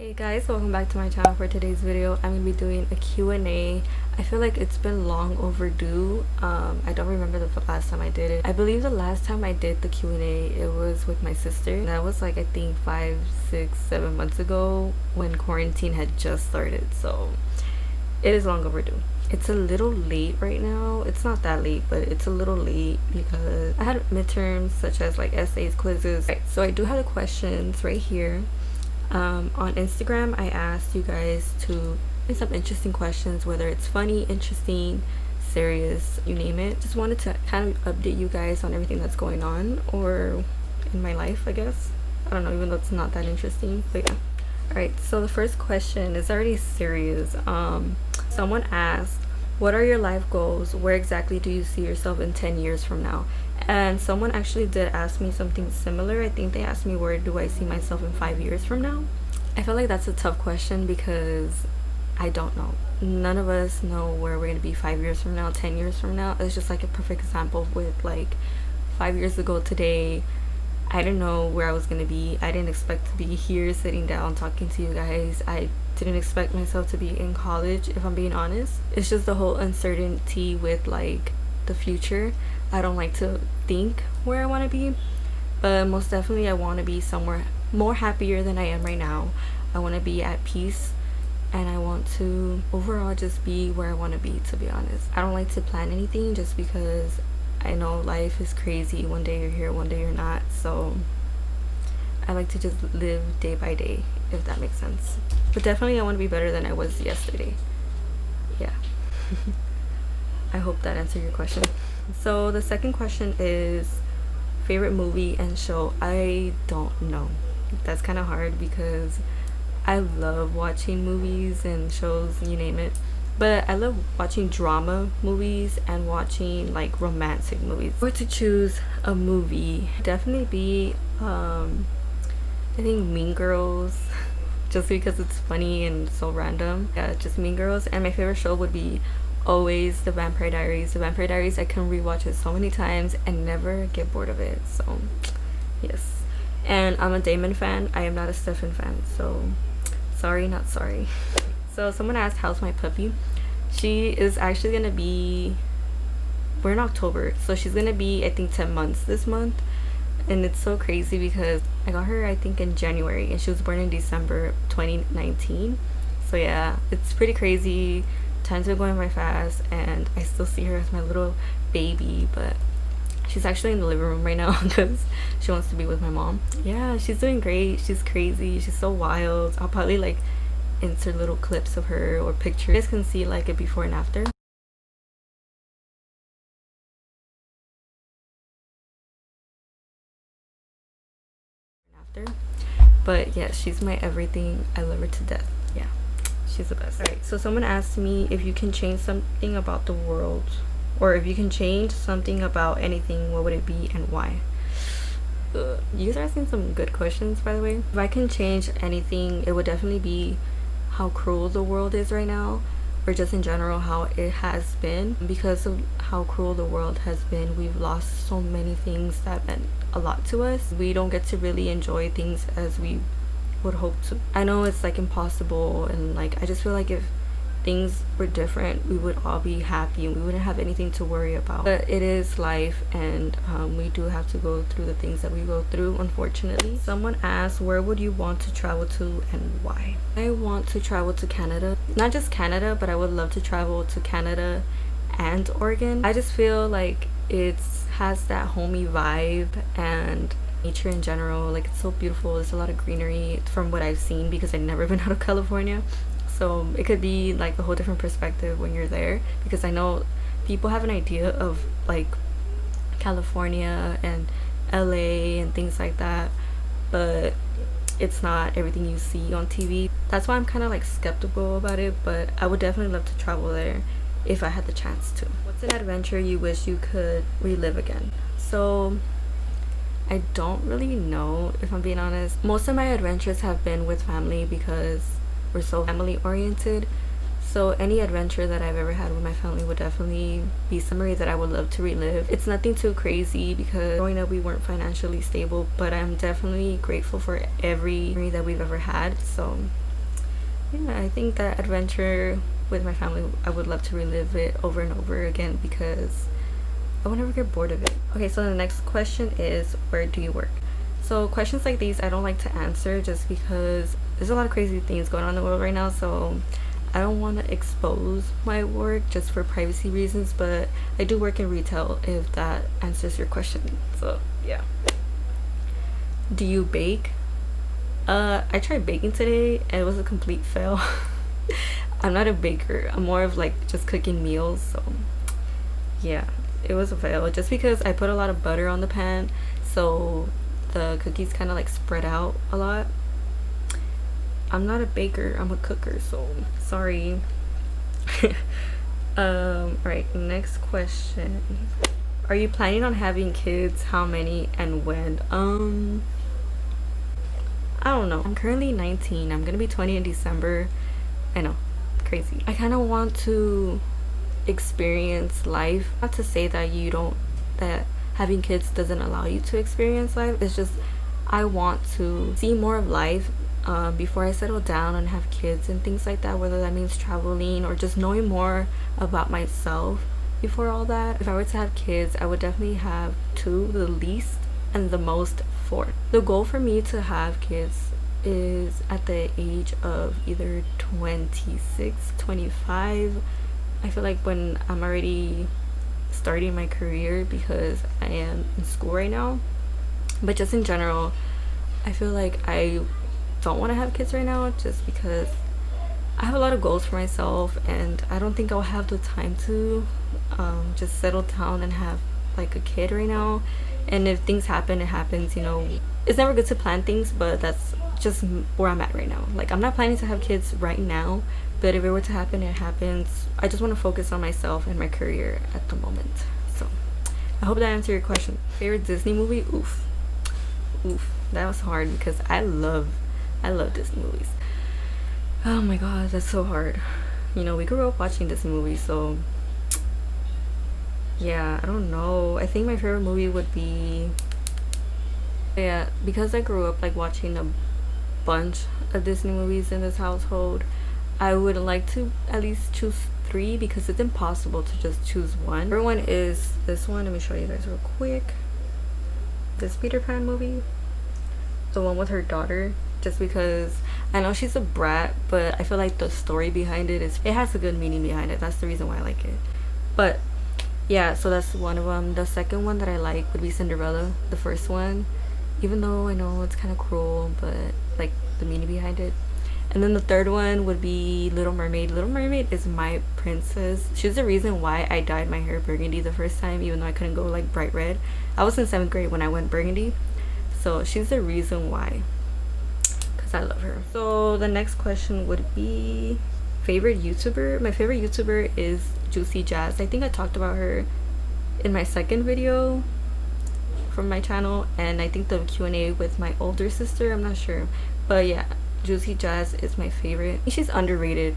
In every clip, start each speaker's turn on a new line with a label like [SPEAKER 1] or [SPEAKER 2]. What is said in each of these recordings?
[SPEAKER 1] Hey guys, welcome back to my channel. For today's video I'm gonna be doing a Q&A. I feel like it's been long overdue. I don't remember the last time I did it. I believe the last time I did the Q&A it was with my sister. That was like I think 5, 6, 7 months ago when quarantine had just started, so it is long overdue. It's a little late right now. It's not that late, but it's a little late because I had midterms such as like essays, quizzes. Right, so I do have the questions right here. On Instagram I asked you guys to make some interesting questions, whether it's funny, interesting, serious, you name it. Just wanted to kind of update you guys on everything that's going on or in my life, I guess. I don't know, even though it's not that interesting, but yeah. Alright, so the first question is already serious. Someone asked, what are your life goals? Where exactly do you see yourself in 10 years from now? And someone actually did ask me something similar. I think they asked me, where do I see myself in 5 years from now? I feel like that's a tough question because I don't know. None of us know where we're going to be 5 years from now, 10 years from now. It's just like a perfect example with like 5 years ago today. I didn't know where I was going to be. I didn't expect to be here sitting down talking to you guys. I didn't expect myself to be in college, if I'm being honest. It's just the whole uncertainty with like the future. I don't like to think where I want to be, but most definitely I want to be somewhere more happier than I am right now. I want to be at peace, and I want to overall just be where I want to be, to be honest. I don't like to plan anything just because I know life is crazy. One day you're here, one day you're not. So I like to just live day by day, if that makes sense. But definitely I want to be better than I was yesterday. Yeah. I hope that answered your question. So the second question is favorite movie and show. I don't know. That's kind of hard because I love watching movies and shows, you name it. But I love watching drama movies and watching like romantic movies. If I were to choose a movie, definitely be I think Mean Girls, just because it's funny and so random. Yeah, just Mean Girls. And my favorite show would be always The Vampire Diaries. The Vampire Diaries, I can rewatch it so many times and never get bored of it. So yes. And I'm a Damon fan. I am not a Stefan fan. So sorry, not sorry. So someone asked, how's my puppy? She is actually gonna be, we're in October, so she's gonna be I think 10 months this month. And it's so crazy because I got her I think in January and she was born in December 2019. So yeah, it's pretty crazy. Time's been going by fast and I still see her as my little baby, but she's actually in the living room right now because she wants to be with my mom. Yeah, she's doing great. She's crazy. She's so wild. I'll probably like insert little clips of her or pictures. You guys can see like a before and after. But yeah, she's my everything. I love her to death. Yeah, she's the best. Alright, so someone asked me if you can change something about the world, or if you can change something about anything, what would it be and why? You guys are asking some good questions, by the way. If I can change anything, it would definitely be how cruel the world is right now, or just in general how it has been. Because of how cruel the world has been, we've lost so many things that meant a lot to us. We don't get to really enjoy things as we would hope to. I know it's like impossible, and like I just feel like if things were different we would all be happy and we wouldn't have anything to worry about. But it is life, and we do have to go through the things that we go through, unfortunately. Someone asked, where would you want to travel to and why? I want to travel to Canada. Not just Canada, but I would love to travel to Canada and Oregon. I just feel like it has that homey vibe, and nature in general, like it's so beautiful. There's a lot of greenery from what I've seen because I've never been out of California. So it could be like a whole different perspective when you're there, because I know people have an idea of like California and LA and things like that, but it's not everything you see on TV. That's why I'm kind of like skeptical about it, but I would definitely love to travel there if I had the chance to. What's an adventure you wish you could relive again? So I don't really know, if I'm being honest. Most of my adventures have been with family because we're so family oriented. So any adventure that I've ever had with my family would definitely be something that I would love to relive. It's nothing too crazy because growing up we weren't financially stable, but I'm definitely grateful for every memory that we've ever had. So yeah, I think that adventure with my family, I would love to relive it over and over again because I will never get bored of it. Okay, so the next question is, where do you work? So questions like these I don't like to answer just because there's a lot of crazy things going on in the world right now, so I don't want to expose my work just for privacy reasons, but I do work in retail if that answers your question. So yeah. Do you bake? I tried baking today and it was a complete fail. I'm not a baker. I'm more of like just cooking meals, so yeah, it was a fail just because I put a lot of butter on the pan, so the cookies kind of like spread out a lot. I'm not a baker, I'm a cooker, so sorry. Right, next question. Are you planning on having kids? How many and when? I don't know. I'm currently 19. I'm gonna be 20 in December. I know, crazy. I kind of want to experience life. Not to say that that having kids doesn't allow you to experience life. It's just I want to see more of life before I settle down and have kids and things like that, whether that means traveling or just knowing more about myself before all that. If I were to have kids, I would definitely have 2, the least, and the most 4. The goal for me to have kids is at the age of either 26, 25. I feel like when I'm already starting my career, because I am in school right now, but just in general, I feel like I don't want to have kids right now just because I have a lot of goals for myself and I don't think I'll have the time to just settle down and have like a kid right now. And if things happen, it happens, you know. It's never good to plan things, but that's just where I'm at right now. Like, I'm not planning to have kids right now, but if it were to happen, it happens. I just want to focus on myself and my career at the moment. So I hope that answered your question. Favorite Disney movie? Oof, that was hard because I love Disney movies. Oh my god, that's so hard. You know, we grew up watching Disney movies, so yeah, I don't know. I think my favorite movie would be, yeah, because I grew up like watching a bunch of Disney movies in this household, I would like to at least choose 3 because it's impossible to just choose one. Favorite one is this one. Let me show you guys real quick. This Peter Pan movie, the one with her daughter, just because I know she's a brat, but I feel like the story behind it has a good meaning behind it. That's the reason why I like it. But yeah, so that's one of them. The second one that I like would be Cinderella, the first one, even though I know it's kind of cruel, but like the meaning behind it. And then the third one would be Little Mermaid. Little Mermaid is my princess. She's the reason why I dyed my hair burgundy the first time, even though I couldn't go like bright red. I was in 7th grade when I went burgundy, so she's the reason why, because I love her. So the next question would be favorite YouTuber. My favorite YouTuber is Juicy Jazz. I think I talked about her in my second video from my channel, and I think the Q&A with my older sister, I'm not sure, but yeah, Juicy Jazz is my favorite. She's underrated,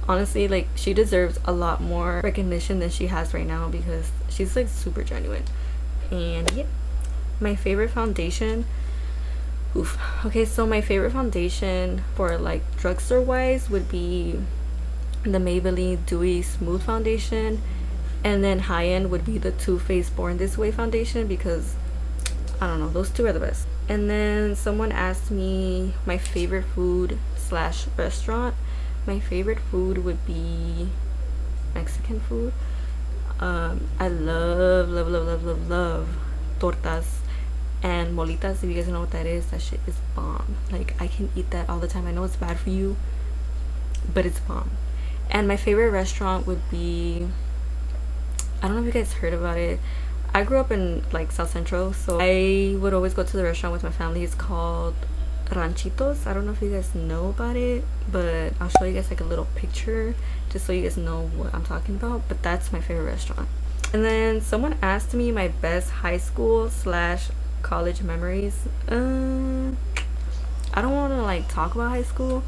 [SPEAKER 1] honestly. Like, she deserves a lot more recognition than she has right now because she's like super genuine. And yeah, my favorite foundation, okay, so my favorite foundation for like drugstore wise would be the Maybelline Dewy Smooth Foundation, and then high end would be the Too Faced Born This Way foundation because I don't know, those 2 are the best. And then someone asked me my favorite food / restaurant. My favorite food would be Mexican food. I love tortas and molitas. If you guys know what that is, that shit is bomb. Like, I can eat that all the time. I know it's bad for you, but it's bomb. And my favorite restaurant would be, I don't know if you guys heard about it. I grew up in like South Central, so I would always go to the restaurant with my family. It's called Ranchitos. I don't know if you guys know about it, but I'll show you guys like a little picture just so you guys know what I'm talking about. But that's my favorite restaurant. And then someone asked me my best high school / college memories. I don't want to like talk about high school.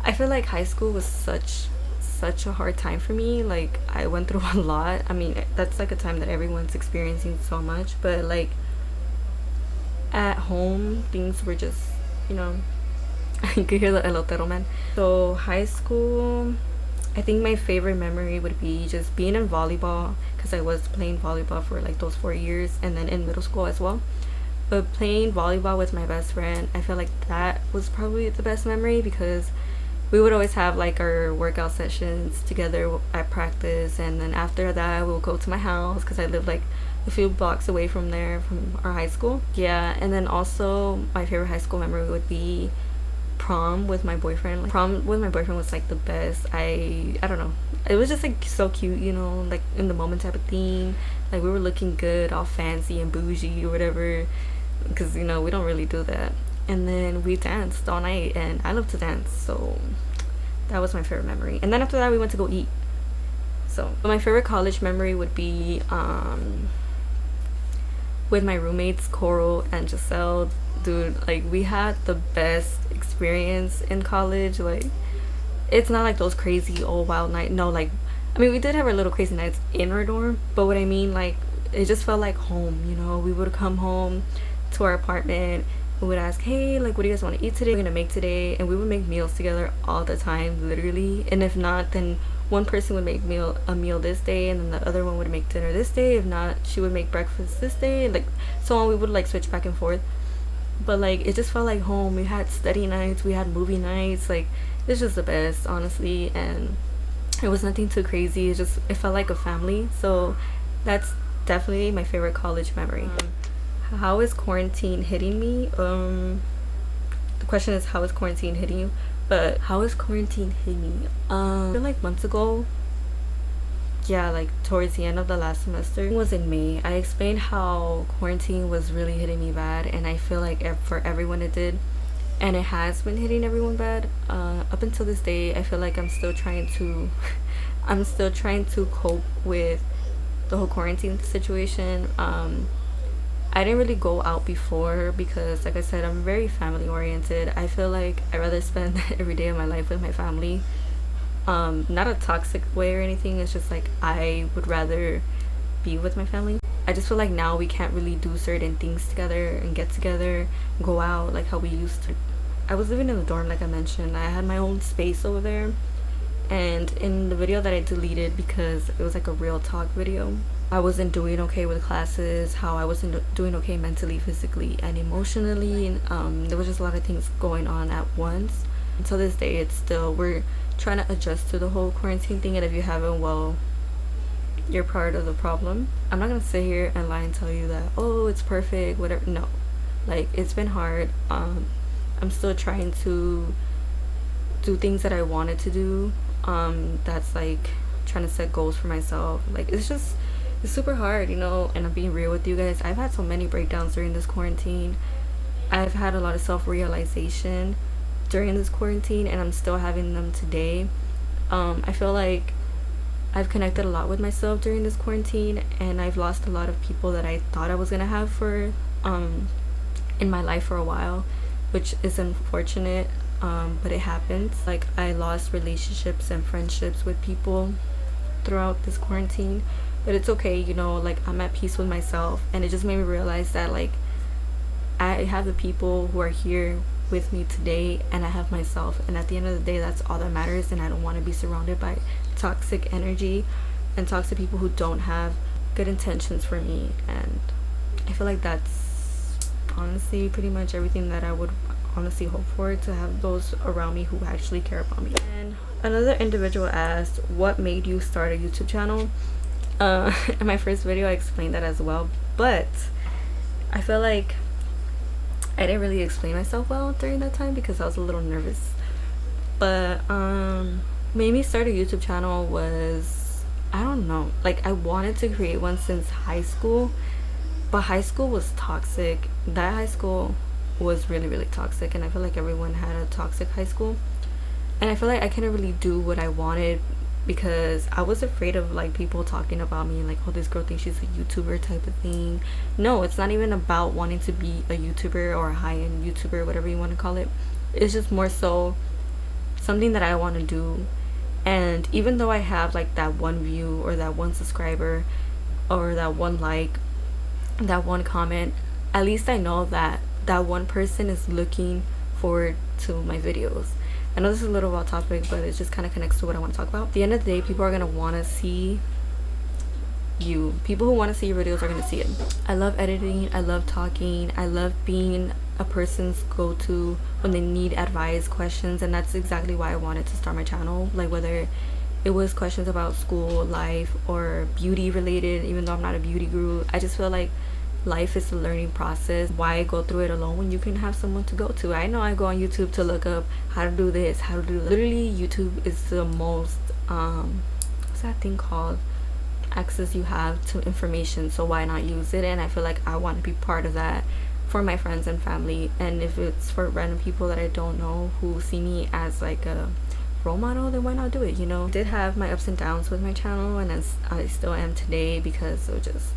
[SPEAKER 1] I feel like high school was such a hard time for me. Like, I went through a lot. I mean, that's like a time that everyone's experiencing so much, but like at home things were just, you know, You could hear the elotero man. So high school, I think my favorite memory would be just being in volleyball, because I was playing volleyball for like those 4 years, and then in middle school as well. But playing volleyball with my best friend, I feel like that was probably the best memory, because we would always have like our workout sessions together at practice, and then after that we would go to my house because I lived like a few blocks away from there, from our high school. Yeah, and then also my favorite high school memory would be prom with my boyfriend. Like, prom with my boyfriend was like the best. I don't know, it was just like so cute, you know, like in the moment type of theme. Like we were looking good, all fancy and bougie or whatever, because you know we don't really do that. And then we danced all night, and I love to dance, so that was my favorite memory. And then after that we went to go eat. So my favorite college memory would be with my roommates Coral and Giselle. Dude, like we had the best experience in college. Like it's not like those crazy old wild night, no, like I mean we did have our little crazy nights in our dorm, but what I mean, like it just felt like home, you know. We would come home to our apartment, we would ask, hey, like what do you guys want to eat today, we're gonna make today, and we would make meals together all the time, literally. And if not, then one person would make a meal this day, and then the other one would make dinner this day. If not, she would make breakfast this day, like so on. We would like switch back and forth, but like it just felt like home. We had study nights, we had movie nights, like it's just the best, honestly. And it was nothing too crazy, it felt like a family. So that's definitely my favorite college memory. How is quarantine hitting me? The question is, how is quarantine hitting you? But how is quarantine hitting me? I feel like months ago, yeah, like towards the end of the last semester, it was in May, I explained how quarantine was really hitting me bad, and I feel like for everyone it did, and it has been hitting everyone bad. Up until this day, I feel like I'm still trying to I'm still trying to cope with the whole quarantine situation. I didn't really go out before because, like I said, I'm very family oriented. I feel like I'd rather spend every day of my life with my family. Not a toxic way or anything, it's just like I would rather be with my family. I just feel like now we can't really do certain things together and get together, go out like how we used to. I was living in the dorm, like I mentioned. I had my own space over there, and in the video that I deleted because it was like a real talk video, I wasn't doing okay with classes, how I wasn't doing okay mentally, physically, and emotionally, and there was just a lot of things going on at once. Until this day, it's still, we're trying to adjust to the whole quarantine thing, and if you haven't, well, you're part of the problem. I'm not gonna sit here and lie and tell you that, oh, it's perfect, whatever. No, like it's been hard. I'm still trying to do things that I wanted to do. That's like trying to set goals for myself. Like it's super hard, you know. And I'm being real with you guys, I've had so many breakdowns during this quarantine. I've had a lot of self-realization during this quarantine, and I'm still having them today. I feel like I've connected a lot with myself during this quarantine, and I've lost a lot of people that I thought I was gonna have for in my life for a while, which is unfortunate, but it happens. Like I lost relationships and friendships with people throughout this quarantine, but it's okay, you know. Like I'm at peace with myself, and it just made me realize that like I have the people who are here with me today, and I have myself, and at the end of the day, that's all that matters. And I don't want to be surrounded by toxic energy and toxic people who don't have good intentions for me. And I feel like that's honestly pretty much everything that I would honestly hope for, to have those around me who actually care about me. And another individual asked, what made you start a YouTube channel? In my first video I explained that as well, but I feel like I didn't really explain myself well during that time because I was a little nervous. But made me start a YouTube channel was, I don't know, like I wanted to create one since high school, but high school was toxic. That high school was really toxic, and I feel like everyone had a toxic high school, and I feel like I couldn't really do what I wanted because I was afraid of like people talking about me, like, oh, this girl thinks she's a YouTuber type of thing. No, it's not even about wanting to be a YouTuber or a high-end YouTuber, whatever you want to call it. It's just more so something that I want to do. And even though I have like that one view or that one subscriber or that one like, that one comment, at least I know that that one person is looking forward to my videos. I know this is a little off topic, but it just kind of connects to what I want to talk about. At the end of the day, people are going to want to see you. People who want to see your videos are going to see it. I love editing, I love talking, I love being a person's go-to when they need advice, questions, and that's exactly why I wanted to start my channel. Like whether it was questions about school, life, or beauty related, even though I'm not a beauty guru, I just feel like life is a learning process. Why go through it alone when you can have someone to go to? I know I go on YouTube to look up how to do this, how to do that. Literally YouTube is the most what's that thing called, access you have to information, so why not use it? And I feel like I want to be part of that for my friends and family. And if it's for random people that I don't know who see me as like a role model, then why not do it, you know? I did have my ups and downs with my channel, and as I still am today, because it just,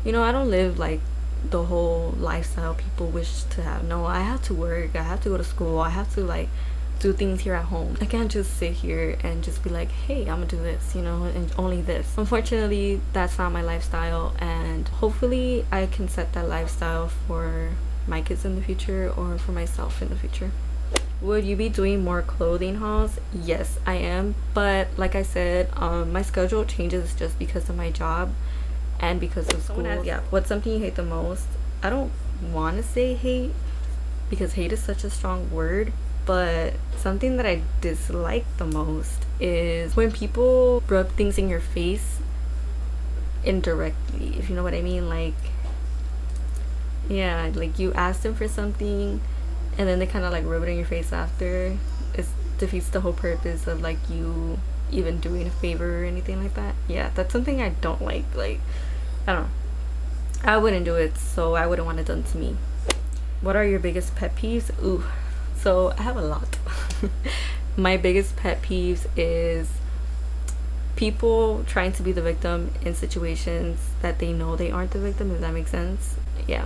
[SPEAKER 1] you know, I don't live like the whole lifestyle people wish to have. No, I have to work, I have to go to school, I have to like do things here at home. I can't just sit here and just be like, hey, I'm gonna do this, you know, and only this. Unfortunately, that's not my lifestyle, and hopefully I can set that lifestyle for my kids in the future or for myself in the future. Would you be doing more clothing hauls? Yes, I am, but like I said, my schedule changes just because of my job and because of school. Yeah, what's something you hate the most? I don't want to say hate, because hate is such a strong word, but something that I dislike the most is when people rub things in your face indirectly, if you know what I mean. Like, yeah, like you ask them for something and then they kind of like rub it in your face after. It defeats the whole purpose of like you even doing a favor or anything like that. Yeah, that's something I don't like. Like, I don't know, I wouldn't do it, so I wouldn't want it done to me. What are your biggest pet peeves? Ooh, so I have a lot. My biggest pet peeves is people trying to be the victim in situations that they know they aren't the victim, if that makes sense. Yeah.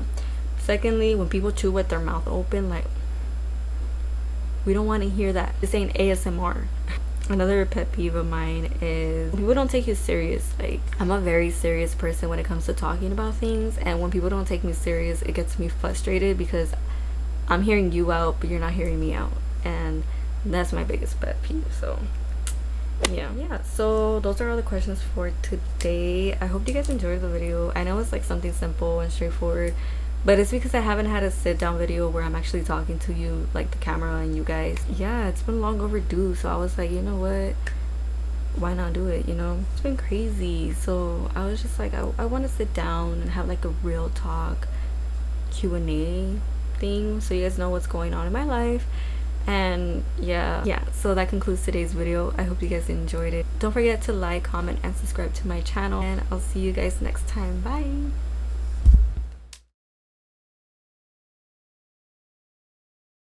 [SPEAKER 1] Secondly, when people chew with their mouth open, like, we don't want to hear that. This ain't ASMR. Another pet peeve of mine is people don't take you serious. Like, I'm a very serious person when it comes to talking about things, and when people don't take me serious, it gets me frustrated because I'm hearing you out, but you're not hearing me out, and that's my biggest pet peeve. So yeah, so those are all the questions for today. I hope you guys enjoyed the video. I know it's like something simple and straightforward, but it's because I haven't had a sit down video where I'm actually talking to you, like the camera and you guys. Yeah, it's been long overdue, so I was like, you know what, why not do it, you know? It's been crazy, so I was just like, I want to sit down and have like a real talk Q&A thing, so you guys know what's going on in my life. And yeah, so that concludes today's video. I hope you guys enjoyed it. Don't forget to like, comment, and subscribe to my channel, and I'll see you guys next time. Bye.